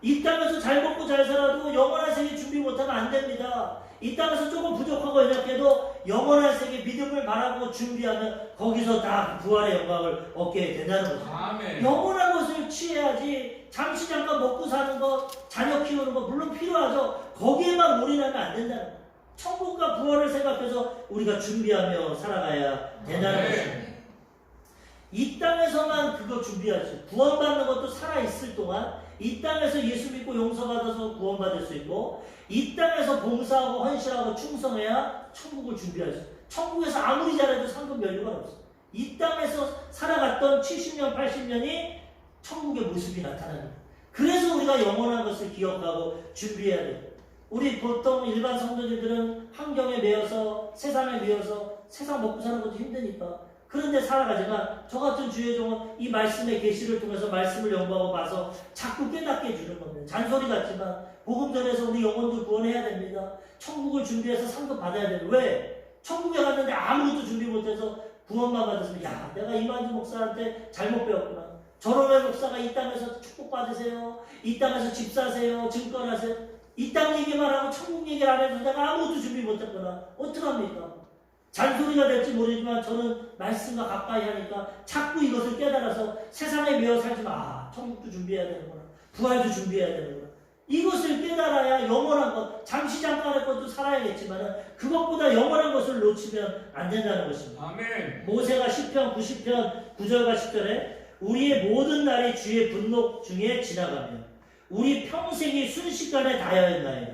이 땅에서 잘 먹고 잘 살아도 영원한 세계 준비 못하면 안 됩니다. 이 땅에서 조금 부족하고 연약해도 영원한 세계 믿음을 바라고 준비하면 거기서 다 부활의 영광을 얻게 된다는 거죠. 아멘. 영원한 것을 취해야지 잠시 잠깐 먹고 사는 거, 자녀 키우는 거 물론 필요하죠. 거기에만 올인하면 안 된다는 거예요. 천국과 부활을 생각해서 우리가 준비하며 살아가야 된다는 것입니다. 이 땅에서만 그거 준비하죠. 구원받는 것도 살아있을 동안 이 땅에서 예수 믿고 용서받아서 구원받을 수 있고 이 땅에서 봉사하고 헌신하고 충성해야 천국을 준비할 수 있어요. 천국에서 아무리 잘해도 상급 연료가 없어요. 이 땅에서 살아갔던 70년, 80년이 천국의 모습이 나타납니다. 그래서 우리가 영원한 것을 기억하고 준비해야 돼요. 우리 보통 일반 성도님들은 환경에 매여서 세상에 매여서 세상 먹고 사는 것도 힘드니까 그런데 살아가지만 저 같은 주의 종은 이 말씀의 계시를 통해서 말씀을 연구하고 봐서 자꾸 깨닫게 해주는 겁니다. 잔소리 같지만 복음 전해서 우리 영혼도 구원해야 됩니다. 천국을 준비해서 상급 받아야 돼요. 왜? 천국에 갔는데 아무것도 준비 못해서 구원만 받았으면 야 내가 이만주 목사한테 잘못 배웠구나. 저놈의 목사가 이 땅에서 축복 받으세요. 이 땅에서 집 사세요. 증권하세요. 이 땅 얘기만 하고 천국 얘기를 안 해서 내가 아무것도 준비 못했거나 어떡합니까? 잔소리가 될지 모르지만 저는 말씀과 가까이 하니까 자꾸 이것을 깨달아서 세상에 매여 살지 마. 천국도 준비해야 되는구나. 부활도 준비해야 되는구나. 이것을 깨달아야 영원한 것, 잠시 잠깐의 것도 살아야겠지만 그것보다 영원한 것을 놓치면 안 된다는 것입니다. 아멘. 모세가 시편 90편 9절과 10절에 우리의 모든 날이 주의 분노 중에 지나가며 우리 평생이 순식간에 다하였나이다.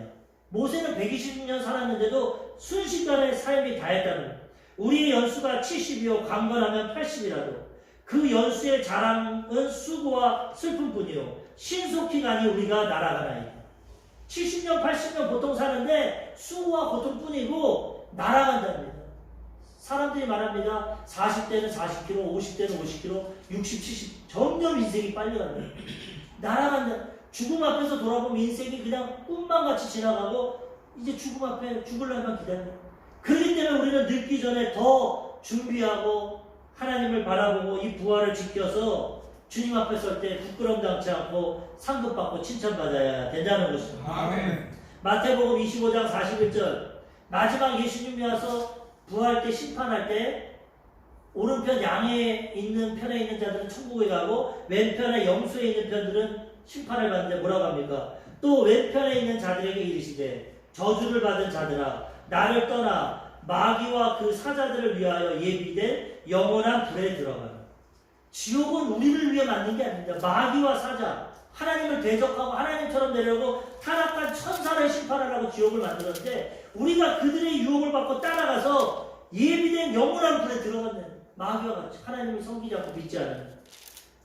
모세는 120년 살았는데도 순식간에 삶이 다했다는 거예요. 우리의 연수가 70이요 강건하면 80이라도 그 연수의 자랑은 수고와 슬픔뿐이요 신속히 가니 우리가 날아가나이다. 70년 80년 보통 사는데 수고와 고통뿐이고 날아간답니다. 사람들이 말합니다. 40대는 40km, 50대는 50km, 60, 70 점점 인생이 빨리 갑니다. 날아간다. 죽음 앞에서 돌아보면 인생이 그냥 꿈만 같이 지나가고 이제 죽음 앞에 죽을 날만 기다린다. 그렇기 때문에 우리는 늙기 전에 더 준비하고 하나님을 바라보고 이 부활을 지켜서 주님 앞에 설 때 부끄럼 당치 않고 상급받고 칭찬받아야 된다는 것입니다. 아멘. 마태복음 25장 41절 마지막 예수님이 와서 부활 때 심판할 때 오른편 양에 있는 편에 있는 자들은 천국에 가고 왼편에 염소에 있는 편들은 심판을 받는데 뭐라고 합니까? 또 왼편에 있는 자들에게 이르시되 저주를 받은 자들아 나를 떠나 마귀와 그 사자들을 위하여 예비된 영원한 불에 들어가라. 지옥은 우리를 위해 만든 게 아닙니다. 마귀와 사자, 하나님을 대적하고 하나님처럼 되려고 타락한 천사를 심판하라고 지옥을 만들었는데 우리가 그들의 유혹을 받고 따라가서 예비된 영원한 불에 들어간다는 마귀와 같이 하나님을 섬기지 않고 믿지 않는.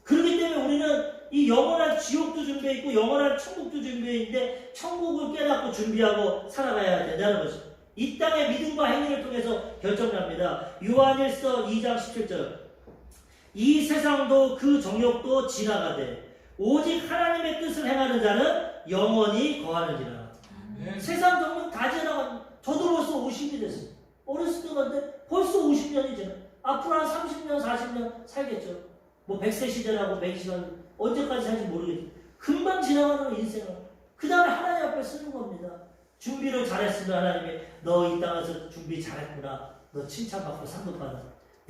그렇기 때문에 우리는 이 영원한 지옥도 준비해 있고 영원한 천국도 준비해 있는데 천국을 깨닫고 준비하고 살아가야 된다는 것입니다. 이 땅의 믿음과 행위를 통해서 결정납니다. 요한일서 2장 17절. 이 세상도 그 정욕도 지나가되 오직 하나님의 뜻을 행하는 자는 영원히 거하느니라. 세상 정욕 다 지나간. 저도 벌써 50이 됐어요. 어렸을 때 건데 벌써 50년이 지나. 앞으로 한 30년, 40년 살겠죠. 뭐 100세 시대라고 120년 언제까지 살지 모르겠죠. 금방 지나가는 인생을 그 다음에 하나님 앞에 쓰는 겁니다. 준비를 잘했으면 하나님이 너 이 땅에서 준비 잘했구나. 너 칭찬받고 상급 받아.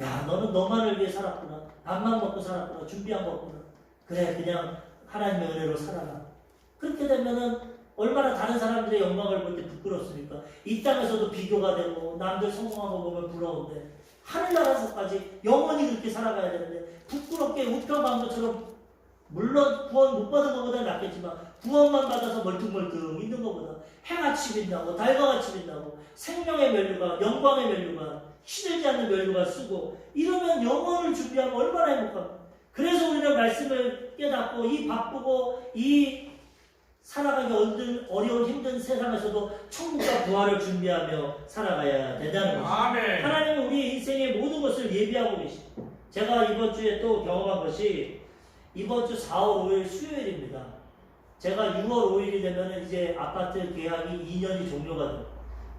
야, 너는 너만을 위해 살았구나. 밥만 먹고 살았구나. 준비한 거구나. 그래, 그냥 하나님의 은혜로 살아라. 그렇게 되면은 얼마나 다른 사람들의 영광을 볼 때 부끄럽습니까? 이 땅에서도 비교가 되고 남들 성공한 거 보면 부러운데 하늘나라에서까지 영원히 그렇게 살아가야 되는데 부끄럽게 우평한 것처럼 물론 구원 못 받은 것보다 낫겠지만 구원만 받아서 멀뚱멀뚱 있는 것보다 해같이 빛나고 달과 같이 빛나고 생명의 면류관, 영광의 면류관, 시들지 않는 면류관 쓰고 이러면 영혼을 준비하면 얼마나 행복합니까? 그래서 우리는 말씀을 깨닫고 이 바쁘고 이 살아가기 어려운 힘든 세상에서도 천국과 부활을 준비하며 살아가야 된다는 것입니다. 하나님은 우리 인생의 모든 것을 예비하고 계십니다. 제가 이번 주에 또 경험한 것이 이번 주 4월 5일 수요일입니다. 제가 6월 5일이 되면 이제 아파트 계약이 2년이 종료가 돼요.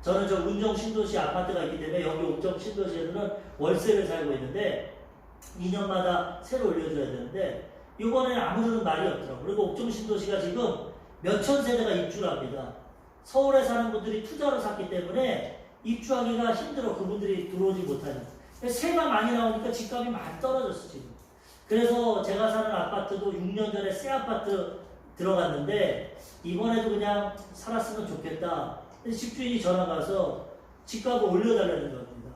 저는 저 운정 신도시 아파트가 있기 때문에 여기 옥정 신도시에서는 월세를 살고 있는데 2년마다 새로 올려줘야 되는데 이번에는 아무런 말이 없더라고요. 그리고 옥정 신도시가 지금 몇천 세대가 입주를 합니다. 서울에 사는 분들이 투자로 샀기 때문에 입주하기가 힘들어. 그분들이 들어오지 못하니까. 세가 많이 나오니까 집값이 많이 떨어졌어 지금. 그래서 제가 사는 아파트도 6년 전에 새 아파트 들어갔는데 이번에도 그냥 살았으면 좋겠다. 집주인이 전화가 와서 집값을 올려달라는 겁니다.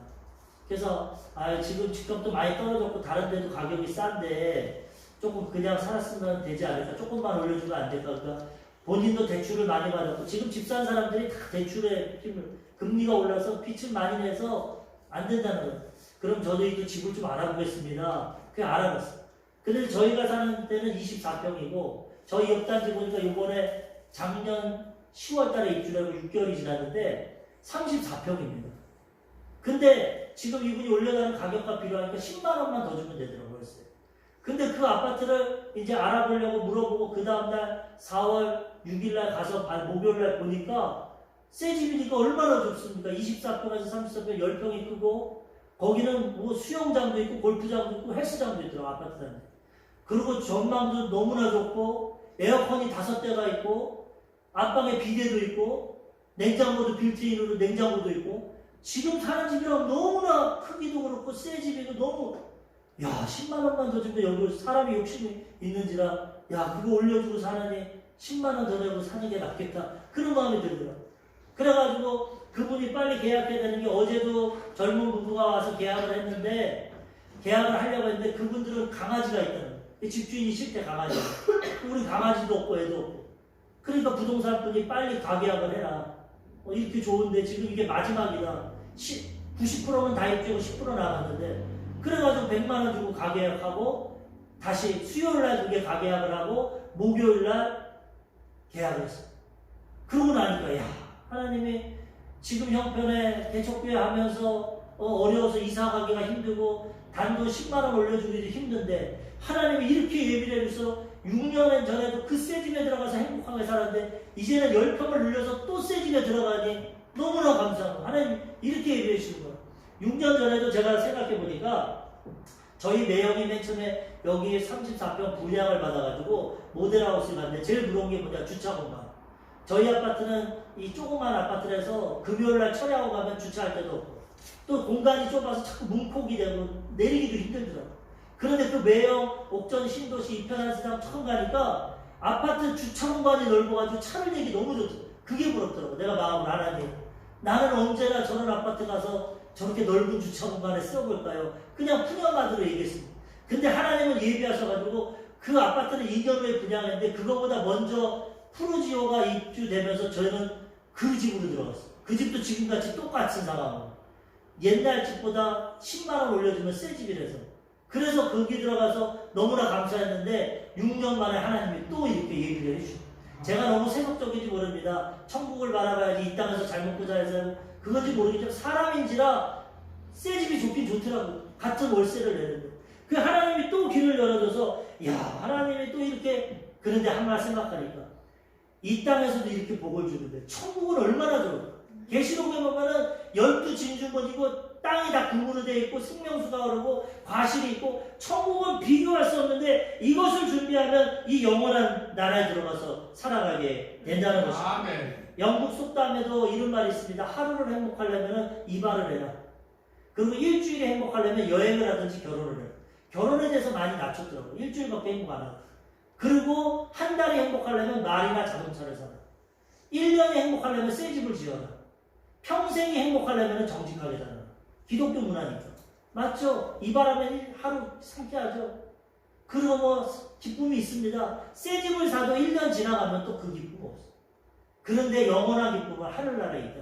그래서 지금 집값도 많이 떨어졌고 다른 데도 가격이 싼데 조금 그냥 살았으면 되지 않을까. 조금만 올려주면 안 될까. 그러니까 본인도 대출을 많이 받았고 지금 집 산 사람들이 다 대출에 힘을 금리가 올라서 빚을 많이 내서 안 된다는 거예요. 그럼 저도 집을 좀 알아보겠습니다. 그냥 알아봤어요. 근데 저희가 사는 데는 24평이고 저희 옆단지 보니까 이번에 작년 10월 달에 입주하고 6개월이 지났는데 34평입니다. 근데 지금 이분이 올려가는 가격과 비교하니까 10만 원만 더 주면 되더라고요. 근데 그 아파트를 이제 알아보려고 물어보고 그 다음날 4월 6일날 가서 목요일날 보니까 새 집이니까 얼마나 좋습니까? 24평에서 34평 10평이 크고 거기는 뭐 수영장도 있고 골프장도 있고 헬스장도 있더라고 아파트 단지. 그리고 전망도 너무나 좋고 에어컨이 5대가 있고 안방에 비데도 있고 냉장고도 빌트인으로 냉장고도 있고 지금 사는 집이랑 너무나 크기도 그렇고 새 집이고 너무 10만 원만 더 주면 여기 사람이 욕심이 있는지라 그거 올려주고 사느니 10만 원 더 내고 사는 게 낫겠다 그런 마음이 들더라고요. 그래가지고 그분이 빨리 계약해야 되는 게 어제도 젊은 부부가 와서 계약을 했는데 계약을 하려고 했는데 그분들은 강아지가 있다는 거예요. 집주인이 싫대 강아지가. 우리 강아지도 없고 애도 없고. 그러니까 부동산 분이 빨리 가계약을 해라. 이렇게 좋은데 지금 이게 마지막이다. 90%는 다 입주고 10% 나갔는데 그래가지고 100만 원 주고 가계약하고 다시 수요일날 그게 가계약을 하고 목요일날 계약을 했어요. 그러고 나니까 하나님이 지금 형편에 개척교회 하면서 어려워서 이사 가기가 힘들고 단돈 10만 원 올려주기도 힘든데 하나님이 이렇게 예비를 해줘서 6년 전에도 그 새 집에 들어가서 행복하게 살았는데 이제는 10평을 늘려서 또 새 집에 들어가니 너무나 감사한 거예요. 하나님 이렇게 예비해 주시는 거예요. 6년 전에도 제가 생각해 보니까 저희 매형이 맨 처음에 여기 34평 분양을 받아가지고 모델하우스를 갔는데 제일 부러운 게 뭐냐 주차 공간. 저희 아파트는 이 조그만 아파트라서 금요일날 철야하고 가면 주차할 데도 없고 또 공간이 좁아서 자꾸 문콕이 되고 내리기도 힘들더라고요. 그런데 그 매형 옥전 신도시 이편한 세상 처음 가니까 아파트 주차 공간이 넓어가지고 차를 내기 너무 좋더라고요. 그게 부럽더라고요. 내가 마음을 하나님 나는 언제나 저런 아파트 가서 저렇게 넓은 주차 공간에 써볼까요? 그냥 푸념마드로 얘기했습니다. 근데 하나님은 예비하셔가지고 그 아파트는 2년 후에 분양했는데 그거보다 먼저 프로지오가 입주되면서 저희는 그 집으로 들어갔어요. 그 집도 지금같이 똑같은 상황으로. 옛날 집보다 10만 원 올려주면 새 집이라서. 그래서 거기 들어가서 너무나 감사했는데 6년 만에 하나님이 또 이렇게 얘기를 해주시고 제가 너무 세속적인지 모릅니다. 천국을 바라봐야지 이 땅에서 잘 먹고 잘 살고 그건지 모르겠지만 사람인지라 새 집이 좋긴 좋더라고. 같은 월세를 내는데. 그 하나님이 또 길을 열어줘서 야 하나님이 또 이렇게 그런데 한말 생각하니까 이 땅에서도 이렇게 복을 주는데 천국은 얼마나 좋을까. 계시록에 보면은 12진주문이고 땅이 다 굴무로 되어 있고 생명수가 흐르고 과실이 있고 천국은 비교할 수 없는데 이것을 준비하면 이 영원한 나라에 들어가서 살아가게 된다는 것입니다. 아멘. 영국 속담에도 이런 말이 있습니다. 하루를 행복하려면 이발을 해라. 그리고 일주일에 행복하려면 여행을 하든지 결혼을 해라. 결혼에 대해서 많이 낮췄더라고요. 일주일밖에 행복 안 하고. 그리고 한 달에 행복하려면 말이나 자동차를 사라. 1년에 행복하려면 새 집을 지어라. 평생이 행복하려면 정직하게 살아라. 기독교 문화니까. 맞죠? 이발하면 하루 상쾌하죠? 그리고 뭐 기쁨이 있습니다. 새 집을 사도 1년 지나가면 또 그 기쁨 없어. 그런데 영원한 기쁨은 하늘나라에 있다.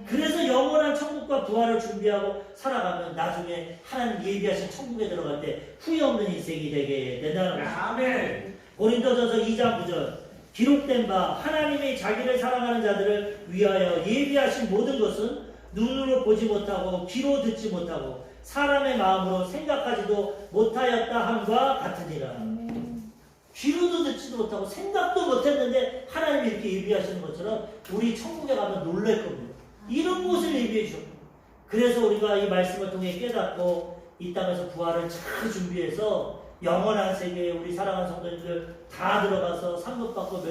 그래서 영원한 천국과 부활을 준비하고 살아가면 나중에 하나님 예비하신 천국에 들어갈 때 후회 없는 인생이 되게 된다는 것입니다. 아멘. 고린도전서 2장 9절 기록된 바 하나님이 자기를 사랑하는 자들을 위하여 예비하신 모든 것은 눈으로 보지 못하고 귀로 듣지 못하고 사람의 마음으로 생각하지도 못하였다 함과 같으니라. 귀로도 듣지도 못하고 생각도 못했는데 하나님이 이렇게 예비하시는 것처럼 우리 천국에 가면 놀랄 겁니다. 이런 곳을 예비해 주셨고 그래서 우리가 이 말씀을 통해 깨닫고 이 땅에서 부활을 잘 준비해서 영원한 세계에 우리 사랑하는 성도님들 다 들어가서 상급받고